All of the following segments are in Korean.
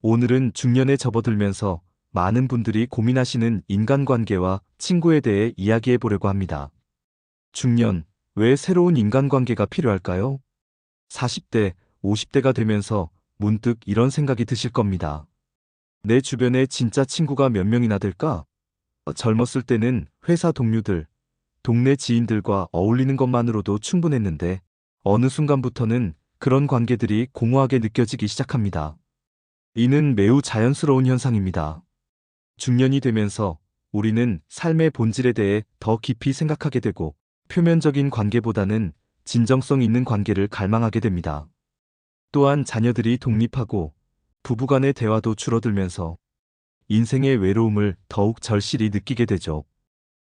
오늘은 중년에 접어들면서 많은 분들이 고민하시는 인간관계와 친구에 대해 이야기해 보려고 합니다. 중년, 왜 새로운 인간관계가 필요할까요? 40대, 50대가 되면서 문득 이런 생각이 드실 겁니다. 내 주변에 진짜 친구가 몇 명이나 될까? 젊었을 때는 회사 동료들, 동네 지인들과 어울리는 것만으로도 충분했는데, 어느 순간부터는 그런 관계들이 공허하게 느껴지기 시작합니다. 이는 매우 자연스러운 현상입니다. 중년이 되면서 우리는 삶의 본질에 대해 더 깊이 생각하게 되고, 표면적인 관계보다는 진정성 있는 관계를 갈망하게 됩니다. 또한 자녀들이 독립하고 부부간의 대화도 줄어들면서 인생의 외로움을 더욱 절실히 느끼게 되죠.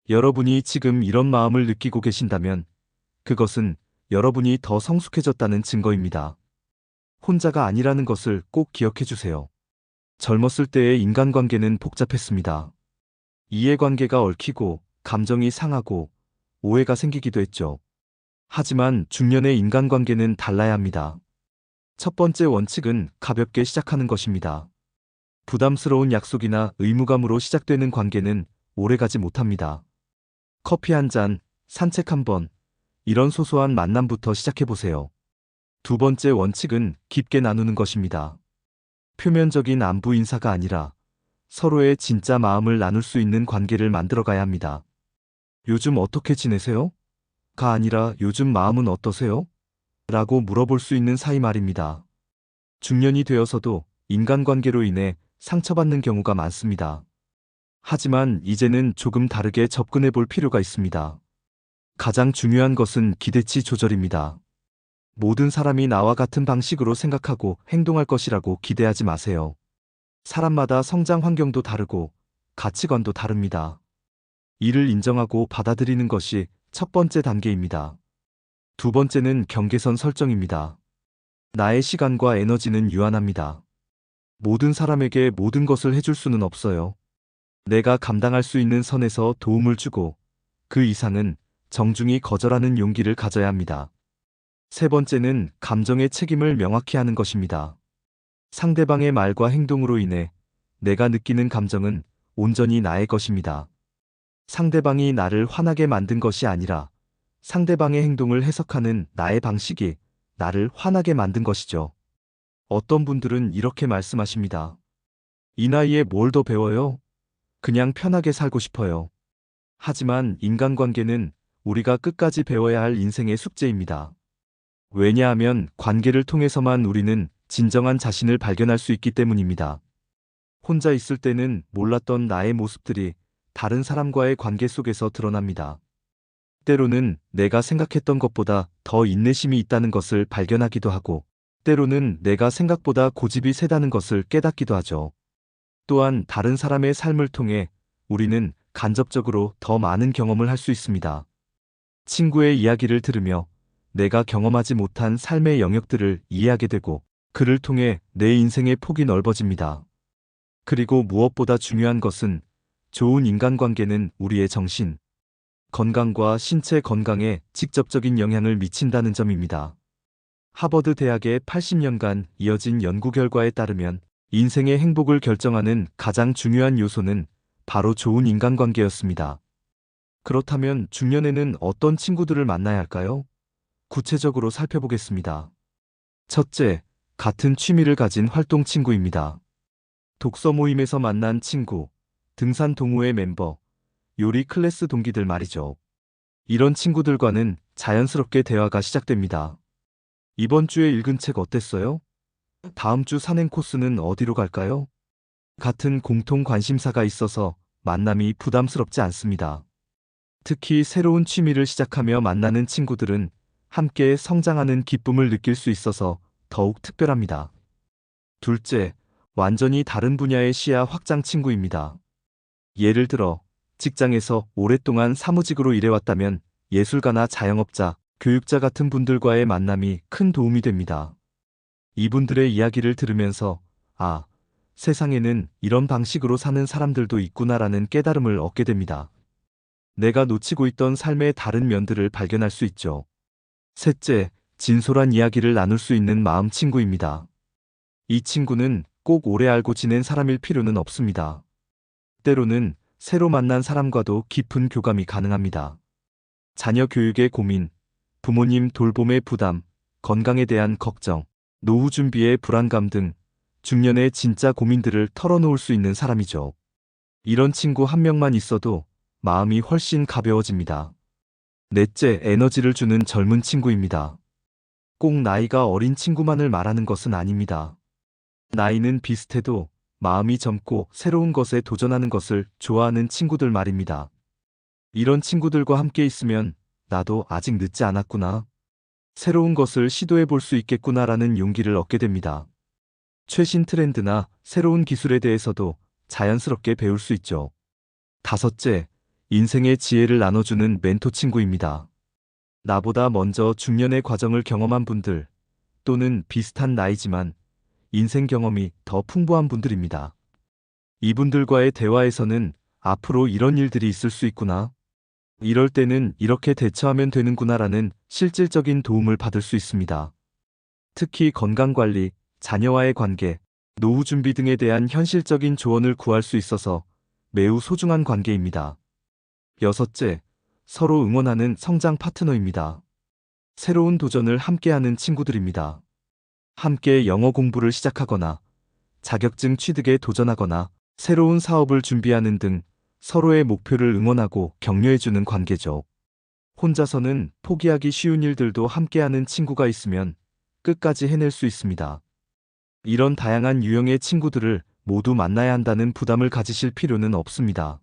여러분이 지금 이런 마음을 느끼고 계신다면 그것은 여러분이 더 성숙해졌다는 증거입니다. 혼자가 아니라는 것을 꼭 기억해 주세요. 젊었을 때의 인간관계는 복잡했습니다. 이해관계가 얽히고 감정이 상하고 오해가 생기기도 했죠. 하지만 중년의 인간관계는 달라야 합니다. 첫 번째 원칙은 가볍게 시작하는 것입니다. 부담스러운 약속이나 의무감으로 시작되는 관계는 오래가지 못합니다. 커피 한 잔, 산책 한 번, 이런 소소한 만남부터 시작해보세요. 두 번째 원칙은 깊게 나누는 것입니다. 표면적인 안부 인사가 아니라 서로의 진짜 마음을 나눌 수 있는 관계를 만들어가야 합니다. 요즘 어떻게 지내세요? 가 아니라 요즘 마음은 어떠세요? 라고 물어볼 수 있는 사이 말입니다. 중년이 되어서도 인간관계로 인해 상처받는 경우가 많습니다. 하지만 이제는 조금 다르게 접근해 볼 필요가 있습니다. 가장 중요한 것은 기대치 조절입니다. 모든 사람이 나와 같은 방식으로 생각하고 행동할 것이라고 기대하지 마세요. 사람마다 성장 환경도 다르고 가치관도 다릅니다. 이를 인정하고 받아들이는 것이 첫 번째 단계입니다. 두 번째는 경계선 설정입니다. 나의 시간과 에너지는 유한합니다. 모든 사람에게 모든 것을 해줄 수는 없어요. 내가 감당할 수 있는 선에서 도움을 주고 그 이상은 정중히 거절하는 용기를 가져야 합니다. 세 번째는 감정의 책임을 명확히 하는 것입니다. 상대방의 말과 행동으로 인해 내가 느끼는 감정은 온전히 나의 것입니다. 상대방이 나를 화나게 만든 것이 아니라 상대방의 행동을 해석하는 나의 방식이 나를 화나게 만든 것이죠. 어떤 분들은 이렇게 말씀하십니다. 이 나이에 뭘 더 배워요? 그냥 편하게 살고 싶어요. 하지만 인간관계는 우리가 끝까지 배워야 할 인생의 숙제입니다. 왜냐하면 관계를 통해서만 우리는 진정한 자신을 발견할 수 있기 때문입니다. 혼자 있을 때는 몰랐던 나의 모습들이 다른 사람과의 관계 속에서 드러납니다. 때로는 내가 생각했던 것보다 더 인내심이 있다는 것을 발견하기도 하고, 때로는 내가 생각보다 고집이 세다는 것을 깨닫기도 하죠. 또한 다른 사람의 삶을 통해 우리는 간접적으로 더 많은 경험을 할 수 있습니다. 친구의 이야기를 들으며 내가 경험하지 못한 삶의 영역들을 이해하게 되고, 그를 통해 내 인생의 폭이 넓어집니다. 그리고 무엇보다 중요한 것은 좋은 인간관계는 우리의 정신, 건강과 신체 건강에 직접적인 영향을 미친다는 점입니다. 하버드 대학의 80년간 이어진 연구 결과에 따르면 인생의 행복을 결정하는 가장 중요한 요소는 바로 좋은 인간관계였습니다. 그렇다면 중년에는 어떤 친구들을 만나야 할까요? 구체적으로 살펴보겠습니다. 첫째, 같은 취미를 가진 활동 친구입니다. 독서 모임에서 만난 친구, 등산 동호회 멤버, 요리 클래스 동기들 말이죠. 이런 친구들과는 자연스럽게 대화가 시작됩니다. 이번 주에 읽은 책 어땠어요? 다음 주 산행 코스는 어디로 갈까요? 같은 공통 관심사가 있어서 만남이 부담스럽지 않습니다. 특히 새로운 취미를 시작하며 만나는 친구들은 함께 성장하는 기쁨을 느낄 수 있어서 더욱 특별합니다. 둘째, 완전히 다른 분야의 시야 확장 친구입니다. 예를 들어, 직장에서 오랫동안 사무직으로 일해왔다면 예술가나 자영업자, 교육자 같은 분들과의 만남이 큰 도움이 됩니다. 이분들의 이야기를 들으면서, 아, 세상에는 이런 방식으로 사는 사람들도 있구나라는 깨달음을 얻게 됩니다. 내가 놓치고 있던 삶의 다른 면들을 발견할 수 있죠. 셋째, 진솔한 이야기를 나눌 수 있는 마음 친구입니다. 이 친구는 꼭 오래 알고 지낸 사람일 필요는 없습니다. 때로는 새로 만난 사람과도 깊은 교감이 가능합니다. 자녀 교육의 고민, 부모님 돌봄의 부담, 건강에 대한 걱정, 노후 준비의 불안감 등 중년의 진짜 고민들을 털어놓을 수 있는 사람이죠. 이런 친구 한 명만 있어도 마음이 훨씬 가벼워집니다. 넷째, 에너지를 주는 젊은 친구입니다. 꼭 나이가 어린 친구만을 말하는 것은 아닙니다. 나이는 비슷해도 마음이 젊고 새로운 것에 도전하는 것을 좋아하는 친구들 말입니다. 이런 친구들과 함께 있으면 나도 아직 늦지 않았구나. 새로운 것을 시도해 볼 수 있겠구나라는 용기를 얻게 됩니다. 최신 트렌드나 새로운 기술에 대해서도 자연스럽게 배울 수 있죠. 다섯째, 인생의 지혜를 나눠주는 멘토 친구입니다. 나보다 먼저 중년의 과정을 경험한 분들, 또는 비슷한 나이지만 인생 경험이 더 풍부한 분들입니다. 이분들과의 대화에서는 앞으로 이런 일들이 있을 수 있구나. 이럴 때는 이렇게 대처하면 되는구나라는 실질적인 도움을 받을 수 있습니다. 특히 건강관리, 자녀와의 관계, 노후 준비 등에 대한 현실적인 조언을 구할 수 있어서 매우 소중한 관계입니다. 여섯째, 서로 응원하는 성장 파트너입니다. 새로운 도전을 함께하는 친구들입니다. 함께 영어 공부를 시작하거나 자격증 취득에 도전하거나 새로운 사업을 준비하는 등 서로의 목표를 응원하고 격려해주는 관계죠. 혼자서는 포기하기 쉬운 일들도 함께하는 친구가 있으면 끝까지 해낼 수 있습니다. 이런 다양한 유형의 친구들을 모두 만나야 한다는 부담을 가지실 필요는 없습니다.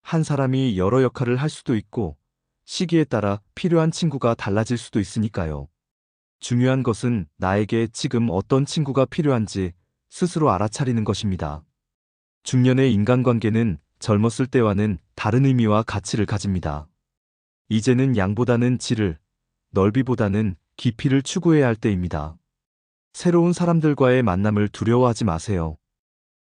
한 사람이 여러 역할을 할 수도 있고 시기에 따라 필요한 친구가 달라질 수도 있으니까요. 중요한 것은 나에게 지금 어떤 친구가 필요한지 스스로 알아차리는 것입니다. 중년의 인간관계는 젊었을 때와는 다른 의미와 가치를 가집니다. 이제는 양보다는 질을, 넓이보다는 깊이를 추구해야 할 때입니다. 새로운 사람들과의 만남을 두려워하지 마세요.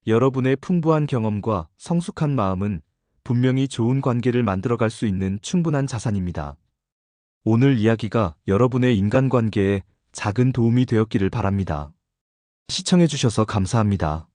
여러분의 풍부한 경험과 성숙한 마음은 분명히 좋은 관계를 만들어갈 수 있는 충분한 자산입니다. 오늘 이야기가 여러분의 인간관계에 작은 도움이 되었기를 바랍니다. 시청해주셔서 감사합니다.